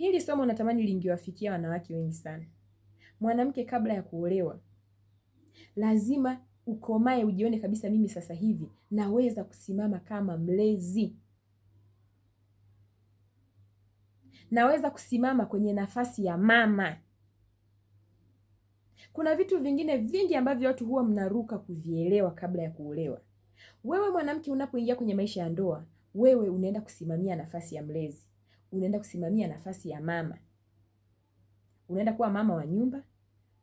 Hili somo natamani lingewafikia wanawake wengi sana. Mwanamke kabla ya kuolewa lazima ukomae, ujione kabisa, mimi sasa hivi naweza kusimama kama mlezi, naweza kusimama kwenye nafasi ya mama. Kuna vitu vingine vingi ambavyo watu huwa mnaruka kuvielewa kabla ya kuolewa. Wewe mwanamke unapoingia kwenye maisha ya ndoa, wewe unaenda kusimamia nafasi ya mlezi, unaenda kusimamia nafasi ya mama, unaenda kuwa mama wa nyumba,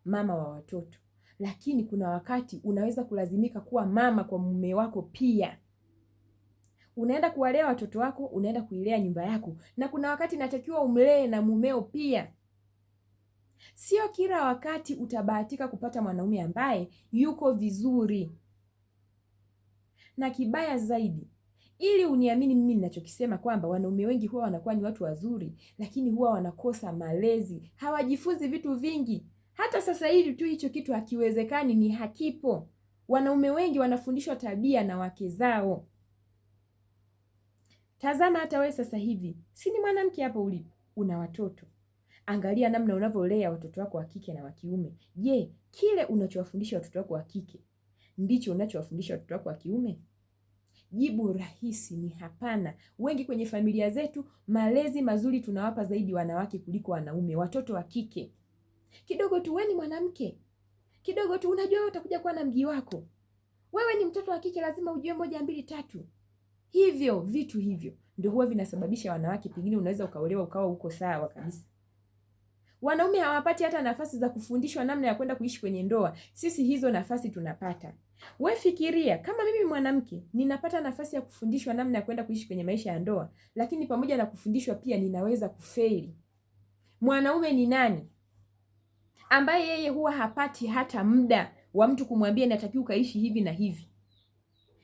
mama wa watoto. Lakini kuna wakati unaweza kulazimika kuwa mama kwa mume wako pia. Unaenda kuwalea watoto wako, unaenda kuilea nyumba yako, na kuna wakati natakiwa umlee na mumeo pia. Sio kila wakati utabahatika kupata mwanaume ambaye yuko vizuri. Na kibaya zaidi, ili uniamini mimi ninachokisema kwamba wanaume wengi huwa wanakuwa ni watu wazuri, lakini huwa wanakosa malezi, hawajifunzi vitu vingi. Hata sasa hivi tu hicho kitu hakiwezekani, ni hakipo. Wanaume wengi wanafundishwa tabia na wake zao. Tazama hata wewe sasa hivi, si ni mwanamke hapo ulipo, una watoto. Angalia namna unavyolea watoto wako wa kike na wa kiume. Je, kile unachowafundisha watoto wako wa kike ndicho unachowafundisha watoto wako wa kiume? Jibu rahisi ni hapana. Wengi kwenye familia zetu, malezi mazuri tunawapa zaidi wanawake kuliko wanaume. Watoto wa kike kidogo tu, wewe ni mwanamke, kidogo tu unajua utakuja kuwa na mji wako. Wewe ni mtoto wa kike, lazima ujue 1 2 3. Hivyo vitu hivyo ndio huwa vinasababisha wanawake, pengine unaweza ukaolewa ukawa uko sawa kabisa. Wanaume hawapati hata nafasi za kufundishwa namna ya kwenda kuishi kwenye ndoa. Sisi hizo nafasi tunapata. We fikiria, kama mimi mwanamke ninapata nafasi ya kufundishwa namna ya kwenda kuishi kwenye maisha ya ndoa, lakini pamoja na kufundishwa pia ninaweza kufeli. Mwanaume ni nani ambaye yeye huwa hapati hata muda wa mtu kumwambia natakiwa ukaishi hivi na hivi?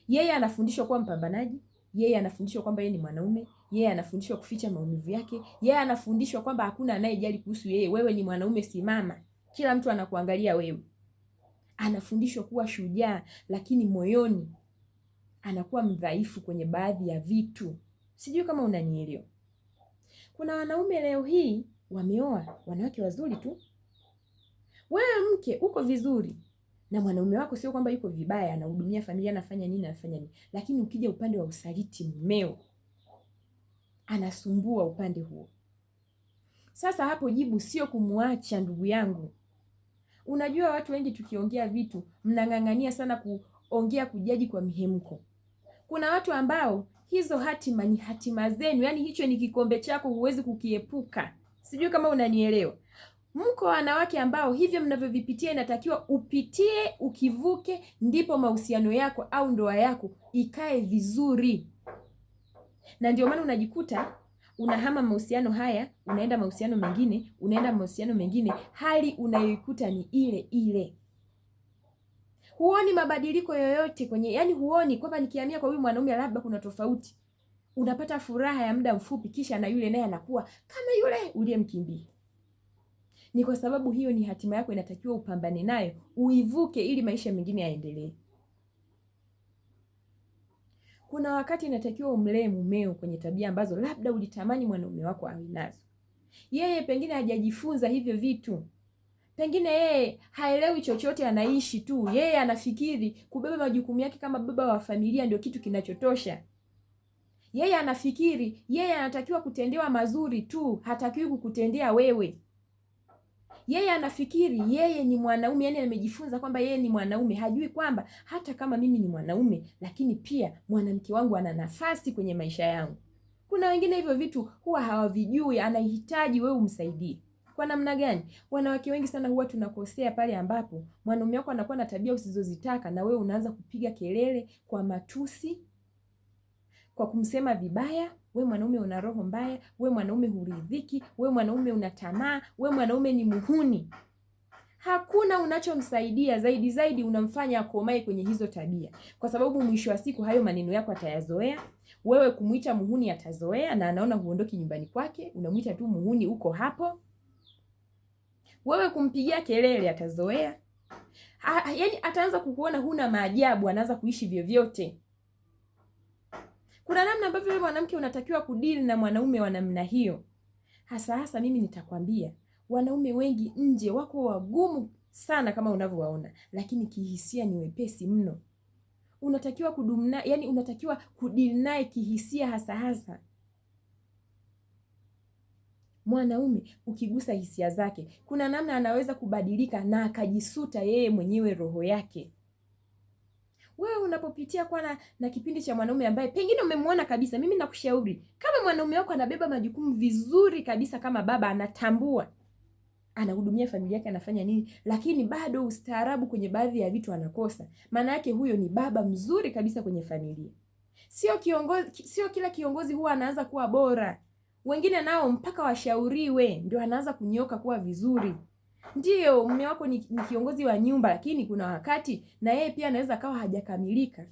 Yeye anafundishwa kuwa mpambanaji, yeye anafundishwa kwamba yeye ni mwanaume, yeye anafundishwa kuficha maumivu yake, yeye anafundishwa kwamba hakuna anayejali kuhusu yeye. Wewe ni mwanaume, simama, kila mtu anakuangalia wewe. Anafundishwa kuwa shujaa, lakini moyoni anakuwa mdhaifu kwenye baadhi ya vitu. Sijui kama unanielewa. Kuna wanaume leo hii wameoa wanawake wazuri tu. Wewe mke uko vizuri na mwanaume wako, sio kwamba yuko vibaya, anahudumia familia, anafanya nini, lakini ukija upande wa usaliti, mmeo anasumbua upande huo. Sasa hapo jibu sio kumwacha, ndugu yangu. Unajua watu wengi tukiongea vitu mnang'ang'ania sana kuongea kujaji kwa mihemko. Kuna watu ambao hizo hatima ni hatima zenu, yani hicho ni kikombe chako, huwezi kukiepuka. Sijui kama unanielewa. Mko wanawake ambao hivyo mnavyovipitia inatakiwa upitie, ukivuke, ndipo mahusiano yako au ndoa yako ikae vizuri. Na ndio maana unajikuta unahama mahusiano haya, unaenda mahusiano mengine, unaenda mahusiano mengine, hali unayoikuta ni ile ile. Huoni mabadiliko yoyote kwenye, yani huoni kwamba nikihamia kwa huyu mwanaume labda kuna tofauti. Unapata furaha ya muda mfupi, kisha na yule naye anakuwa kama yule uliyemkimbia. Ni kwa sababu hiyo ni hatima yako, inatakiwa upambane nayo, uivuke ili maisha mengine yaendelee. Kuna wakati inatakiwa umlee mumeo kwenye tabia ambazo labda ulitamani mwanaume wako awe nazo. Yeye pengine hajajifunza hivyo vitu. Pengine yeye haelewi chochote, anaishi tu. Yeye anafikiri kubeba majukumu yake kama baba wa familia ndio kitu kinachotosha. Yeye anafikiri yeye anatakiwa kutendewa mazuri tu, hatakiwi kukutendea wewe. Yeye anafikiri yeye ni mwanaume, yani amejifunza kwamba yeye ni mwanaume, hajui kwamba hata kama mimi ni mwanaume, lakini pia mwanamke wangu ana nafasi kwenye maisha yangu. Kuna wengine hivyo vitu huwa hawavijui, anahitaji wewe umsaidie. Kwa namna gani? Wanawake wengi sana huwa tunakosea pale ambapo mwanaume wako anakuwa na tabia usizozitaka na wewe unaanza kupiga kelele kwa matusi, kwa kumsema vibaya. We mwanaume una roho mbaya, we mwanaume huridhiki, we mwanaume una tamaa, we mwanaume ni muhuni. Hakuna unachomsaidia, zaidi unamfanya akomae kwenye hizo tabia. Kwa sababu mwisho wa siku hayo maneno yako atayazoea. Wewe kumuita muhuni atazoea na anaona huondoki nyumbani kwake, unamuita tu muhuni uko hapo. Wewe kumpigia kelele atazoea. Yaani ataanza kukuona huna maajabu, anaanza kuishi vyovyote. Kuna namna ambavyo wewe mwanamke unatakiwa kudili na mwanaume wa namna hiyo. hasa mimi nitakwambia, wanaume wengi nje wako wagumu sana kama unavyowaona, lakini kihisia ni wepesi mno. Unatakiwa kudumna, yani unatakiwa kudili naye kihisia hasa. Mwanaume ukigusa hisia zake, kuna namna anaweza kubadilika na akajisuta yeye mwenyewe roho yake. Wewe unapopitia kwa na kipindi cha mwanaume ambaye pengine umemwona kabisa, mimi nakushauri kama mwanaume wako anabeba majukumu vizuri kabisa, kama baba, anatambua, anahudumia familia yake, anafanya nini, lakini bado ustaarabu kwenye baadhi ya vitu anakosa, maana yake huyo ni baba mzuri kabisa kwenye familia. Sio kiongozi, sio kila kiongozi huwa anaanza kuwa bora. Wengine nao mpaka washauriwe ndio anaanza kunyoka kuwa vizuri. Ndiyo, mume wako ni kiongozi wa nyumba, lakini kuna wakati na yeye pia anaweza kawa hajakamilika.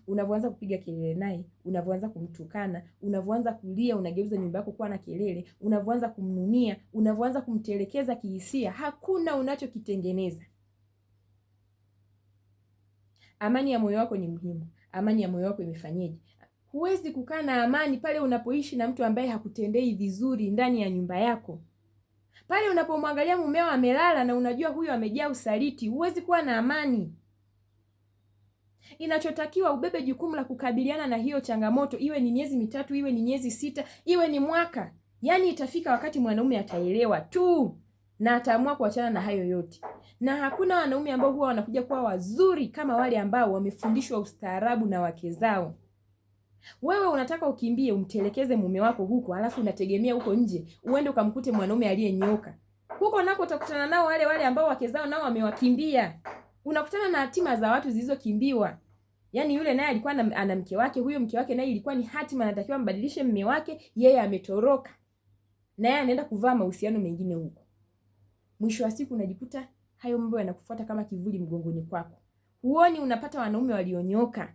Unavyoanza kupiga kelele naye, unavyoanza kumtukana, unavyoanza kulia, unageuza nyumba yako kuwa na kelele, unavyoanza kumnunia, unavyoanza kumtelekeza kihisia, hakuna unachokitengeneza. Amani ya moyo wako ni muhimu. Amani ya moyo wako imefanyeje? Huwezi kukaa na amani pale unapoishi na mtu ambaye hakutendei vizuri ndani ya nyumba yako. Pale unapomwangalia mumeo amelala na unajua huyo amejaa usaliti, huwezi kuwa na amani. Inachotakiwa ubebe jukumu la kukabiliana na hiyo changamoto, iwe ni miezi 3, iwe ni miezi 6, iwe ni mwaka. Yaani itafika wakati mwanaume ataelewa tu na ataamua kuachana na hayo yote. Na hakuna wanaume ambao huwa wanakuja kuwa wazuri kama wale ambao wamefundishwa ustaarabu na wake zao. Wewe unataka ukimbie umtelekeze mume wako huko, alafu unategemea huko nje uende ukamkute mwanaume aliyenyoka. Huko nako utakutana nao wale ambao wake zao nao wamewakimbia. Unakutana na hatima za watu zilizokimbiwa. Yaani yule naye alikuwa ana mke wake, huyo mke wake naye ilikuwa ni hatima anatakiwa mbadilishe mume wake, yeye ametoroka. Na yeye anaenda kuvaa mahusiano mengine huko. Mwisho wa siku unajikuta hayo mambo yanakufuata kama kivuli mgongoni kwako. Huoni unapata wanaume walionyoka.